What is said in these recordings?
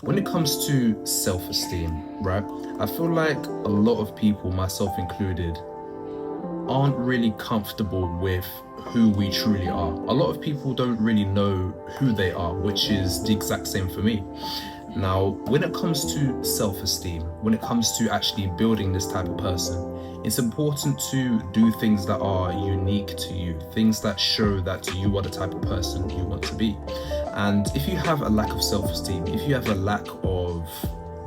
When it comes to self-esteem, right, I feel like a lot of people, myself included, aren't really comfortable with who we truly are. A lot of people don't really know who they are, which is the exact same for me. Now, when it comes to self-esteem, when it comes to actually building this type of person, it's important to do things that are unique to you, things that show that you are the type of person you want to be. And if you have a lack of self-esteem, if you have a lack of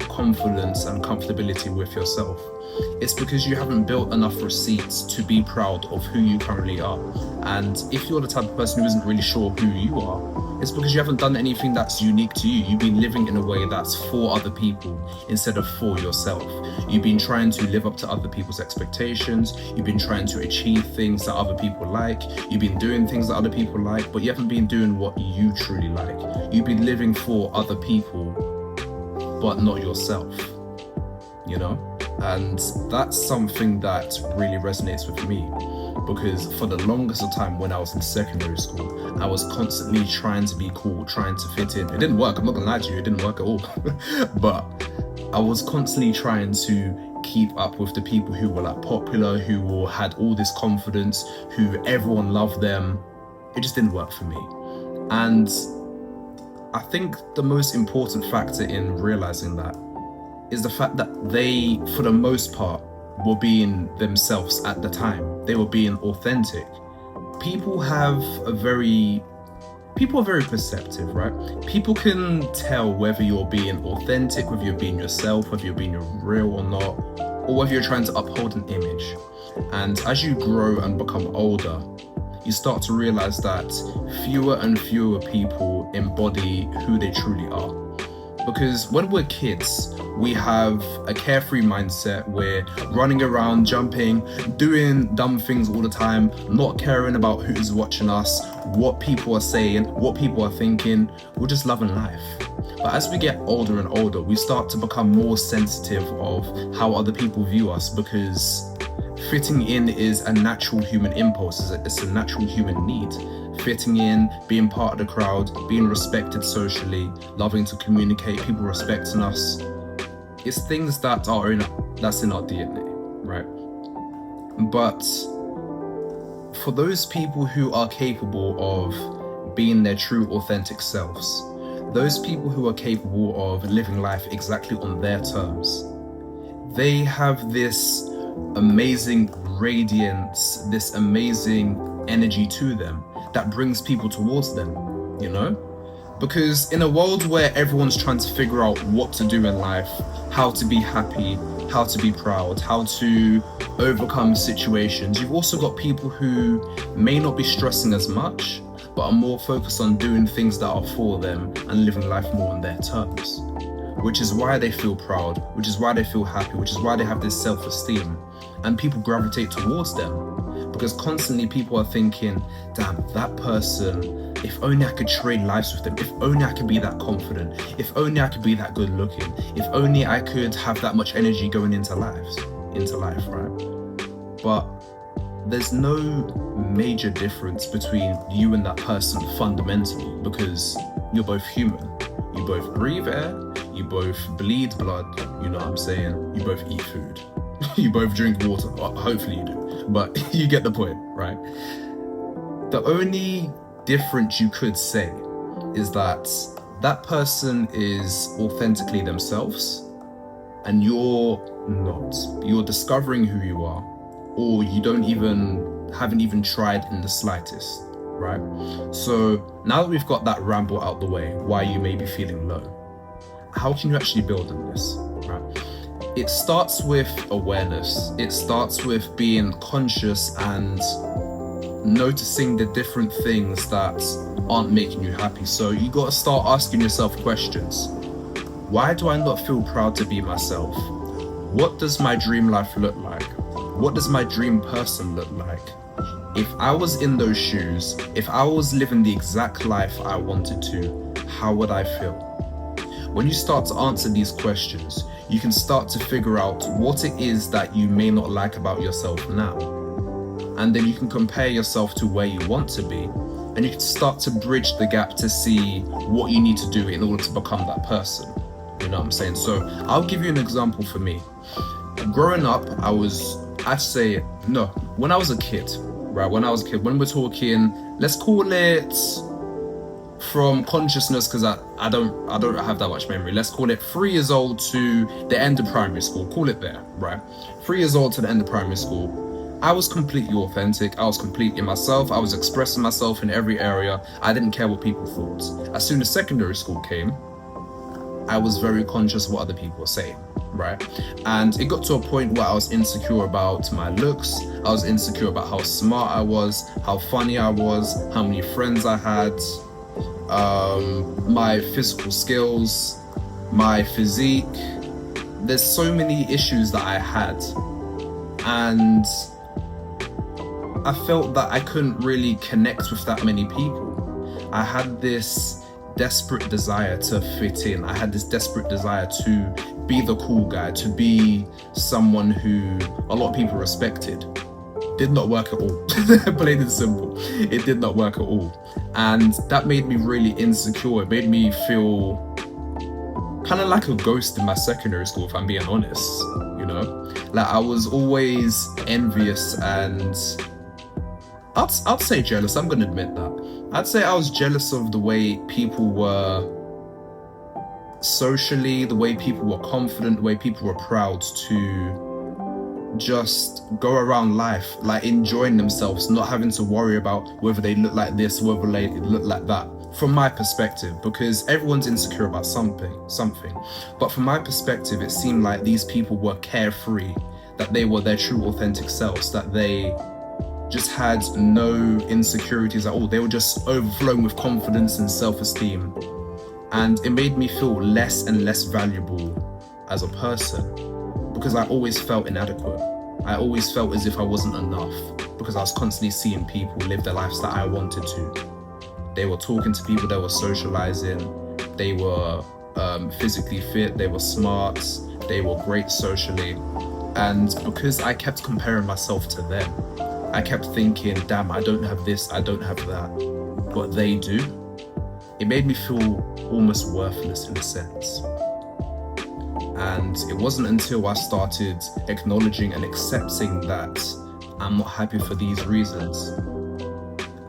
confidence and comfortability with yourself, it's because you haven't built enough receipts to be proud of who you currently are. And if you're the type of person who isn't really sure who you are, it's because you haven't done anything that's unique to you. You've been living in a way that's for other people instead of for yourself. You've been trying to live up to other people's expectations. You've been trying to achieve things that other people like. You've been doing things that other people like, but you haven't been doing what you truly like. You've been living for other people, but not yourself, you know? And that's something that really resonates with me, because for the longest of time when I was in secondary school, I was constantly trying to be cool, trying to fit in. It didn't work, I'm not gonna lie to you, it didn't work at all. But I was constantly trying to keep up with the people who were like popular, who had all this confidence, who everyone loved them. It just didn't work for me. And I think the most important factor in realizing that is the fact that they, for the most part, were being themselves at the time. They were being authentic. People are very perceptive, right? People can tell whether you're being authentic, whether you're being yourself, whether you're being real or not, or whether you're trying to uphold an image. And as you grow and become older, you start to realize that fewer and fewer people embody who they truly are. Because when we're kids, we have a carefree mindset. We're running around, jumping, doing dumb things all the time, not caring about who's watching us, what people are saying, what people are thinking. We're just loving life. But as we get older and older, we start to become more sensitive of how other people view us, because fitting in is a natural human impulse. It's a natural human need. Fitting in, being part of the crowd, being respected socially, loving to communicate, people respecting us. It's things that that's in our DNA, right? But for those people who are capable of being their true authentic selves, those people who are capable of living life exactly on their terms, they have this amazing radiance, this amazing energy to them that brings people towards them, you know? Because in a world where everyone's trying to figure out what to do in life, how to be happy, how to be proud, how to overcome situations, you've also got people who may not be stressing as much, but are more focused on doing things that are for them and living life more on their terms. Which is why they feel proud, which is why they feel happy, which is why they have this self-esteem, and people gravitate towards them. Because constantly people are thinking, damn, that person, if only I could trade lives with them, if only I could be that confident, if only I could be that good looking, if only I could have that much energy going into life, right? But there's no major difference between you and that person fundamentally, because you're both human. You both breathe air, you both bleed blood, you know what I'm saying? You both eat food. You both drink water, well, hopefully you do, but you get the point, right? The only difference you could say is that that person is authentically themselves and you're not. You're discovering who you are, or you haven't even tried in the slightest, right? So now that we've got that ramble out the way, why you may be feeling low, how can you actually build on this, right? It starts with awareness. It starts with being conscious and noticing the different things that aren't making you happy. So you got to start asking yourself questions. Why do I not feel proud to be myself? What does my dream life look like? What does my dream person look like? If I was in those shoes, if I was living the exact life I wanted to, how would I feel? When you start to answer these questions, you can start to figure out what it is that you may not like about yourself now. And then you can compare yourself to where you want to be, and you can start to bridge the gap to see what you need to do in order to become that person. You know what I'm saying? So I'll give you an example for me. Growing up, when I was a kid, right? When we're talking, let's call it from consciousness, because I don't have that much memory. Let's call it 3 years old to the end of primary school. Call it there, right? 3 years old to the end of primary school. I was completely authentic. I was completely myself. I was expressing myself in every area. I didn't care what people thought. As soon as secondary school came, I was very conscious of what other people were saying, right? And it got to a point where I was insecure about my looks. I was insecure about how smart I was, how funny I was, how many friends I had, my physical skills, my physique. There's so many issues that I had. And I felt that I couldn't really connect with that many people. I had this desperate desire to fit in. I had this desperate desire to be the cool guy, to be someone who a lot of people respected. Did not work at all. Plain and simple. It did not work at all. And that made me really insecure. It made me feel kind of like a ghost in my secondary school, if I'm being honest, you know? Like, I was always envious and I'd say jealous. I'm gonna admit that. I'd say I was jealous of the way people were socially, the way people were confident, the way people were proud to just go around life, like enjoying themselves, not having to worry about whether they look like this, whether they look like that. From my perspective, because everyone's insecure about something. But from my perspective, it seemed like these people were carefree, that they were their true authentic selves, that they just had no insecurities at all. They were just overflowing with confidence and self-esteem. And it made me feel less and less valuable as a person, because I always felt inadequate. I always felt as if I wasn't enough, because I was constantly seeing people live their lives that I wanted to. They were talking to people, they were socializing, they were physically fit, they were smart, they were great socially. And because I kept comparing myself to them, I kept thinking, damn, I don't have this, I don't have that, but they do. It made me feel almost worthless in a sense. And it wasn't until I started acknowledging and accepting that I'm not happy for these reasons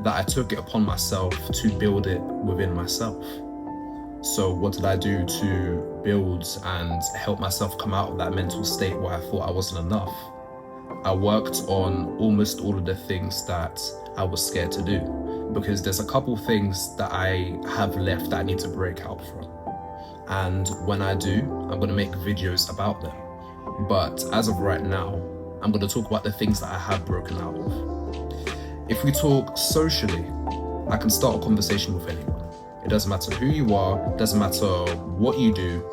that I took it upon myself to build it within myself. So what did I do to build and help myself come out of that mental state where I thought I wasn't enough? I worked on almost all of the things that I was scared to do, because there's a couple things that I have left that I need to break out from. And when I do, I'm gonna make videos about them. But as of right now, I'm gonna talk about the things that I have broken out of. If we talk socially, I can start a conversation with anyone. It doesn't matter who you are, doesn't matter what you do.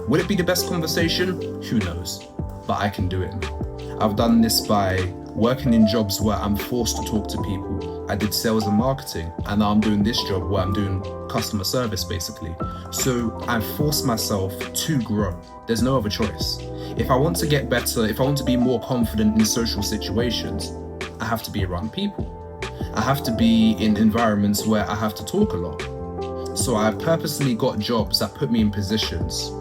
Will it be the best conversation? Who knows? But I can do it now. I've done this by working in jobs where I'm forced to talk to people. I did sales and marketing, and now I'm doing this job where I'm doing customer service, basically. So I've forced myself to grow. There's no other choice. If I want to get better, if I want to be more confident in social situations, I have to be around people. I have to be in environments where I have to talk a lot. So I purposely got jobs that put me in positions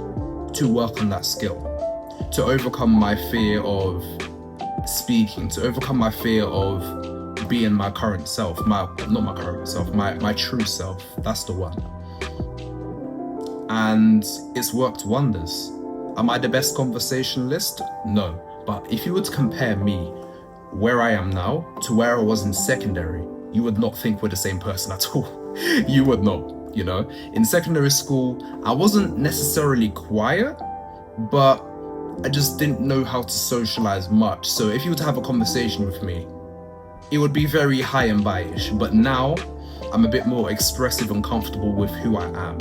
to work on that skill, to overcome my fear of speaking, to overcome my fear of being my current self, my true self. That's the one. And it's worked wonders. Am I the best conversationalist? No. But if you were to compare me, where I am now, to where I was in secondary, you would not think we're the same person at all. You would not, you know? In secondary school, I wasn't necessarily quiet, but I just didn't know how to socialize much. So if you were to have a conversation with me, it would be very high and by-ish. But now I'm a bit more expressive and comfortable with who I am.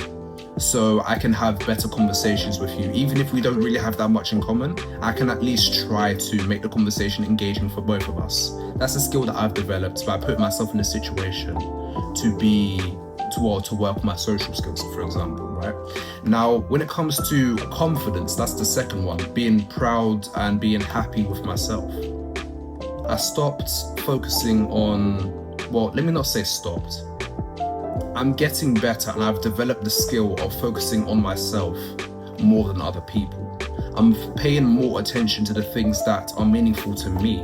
So I can have better conversations with you. Even if we don't really have that much in common, I can at least try to make the conversation engaging for both of us. That's a skill that I've developed by putting myself in a situation to work on my social skills, for example, right? Now, when it comes to confidence, that's the second one, being proud and being happy with myself. I stopped focusing on, well, let me not say stopped. I'm getting better, and I've developed the skill of focusing on myself more than other people. I'm paying more attention to the things that are meaningful to me,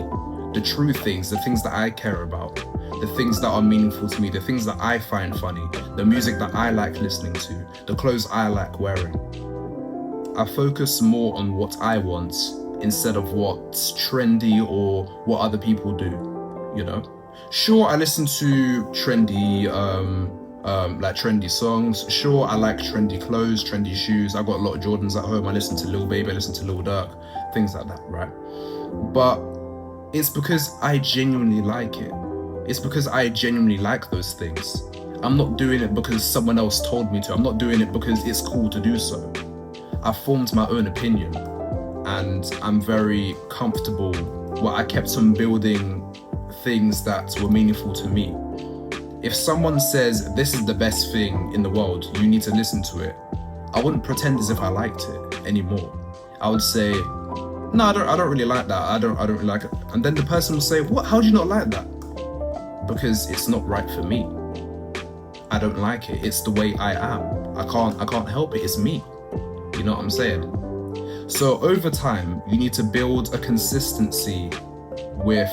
the true things, the things that I care about, the things that are meaningful to me, the things that I find funny, the music that I like listening to, the clothes I like wearing. I focus more on what I want instead of what's trendy or what other people do, you know? Sure, I listen to trendy songs. Sure, I like trendy clothes, trendy shoes. I got a lot of Jordans at home. I listen to Lil Baby, I listen to Lil Durk, things like that, right? But it's because I genuinely like it. It's because I genuinely like those things. I'm not doing it because someone else told me to. I'm not doing it because it's cool to do so. I formed my own opinion, and I'm very comfortable. Well, I kept on building things that were meaningful to me. If someone says this is the best thing in the world, you need to listen to it, I wouldn't pretend as if I liked it anymore. I would say, no, I don't really like that. I don't really like it. And then the person will say, what? How do you not like that? Because it's not right for me. I don't like it. It's the way I am. I can't help it. It's me. You know what I'm saying? So over time, you need to build a consistency with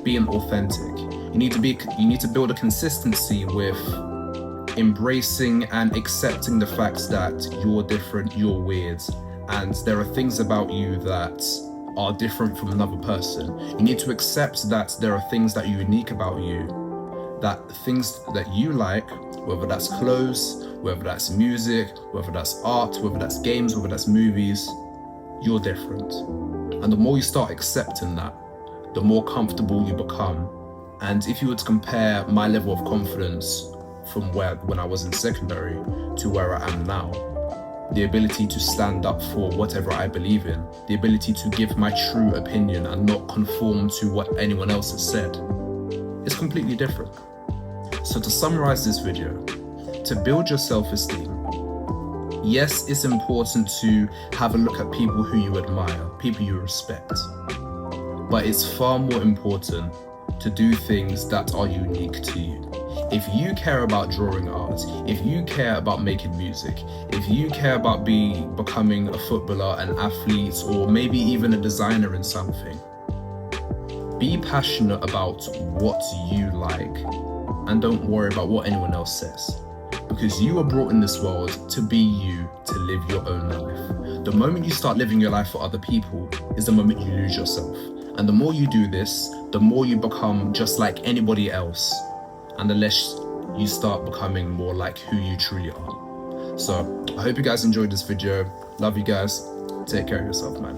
being authentic. You need to build a consistency with embracing and accepting the facts that you're different, you're weird, and there are things about you that are different from another person. You need to accept that there are things that are unique about you, that things that you like, whether that's clothes, whether that's music, whether that's art, whether that's games, whether that's movies, you're different. And the more you start accepting that, the more comfortable you become. And if you were to compare my level of confidence from when I was in secondary to where I am now, the ability to stand up for whatever I believe in, the ability to give my true opinion and not conform to what anyone else has said, is completely different. So to summarize this video, to build your self-esteem, yes, it's important to have a look at people who you admire, people you respect, but it's far more important to do things that are unique to you. If you care about drawing art, if you care about making music, if you care about becoming a footballer, an athlete, or maybe even a designer in something, be passionate about what you like and don't worry about what anyone else says. Because you were brought in this world to be you, to live your own life. The moment you start living your life for other people is the moment you lose yourself. And the more you do this, the more you become just like anybody else, and the less you start becoming more like who you truly are. So I hope you guys enjoyed this video. Love you guys. Take care of yourself, man.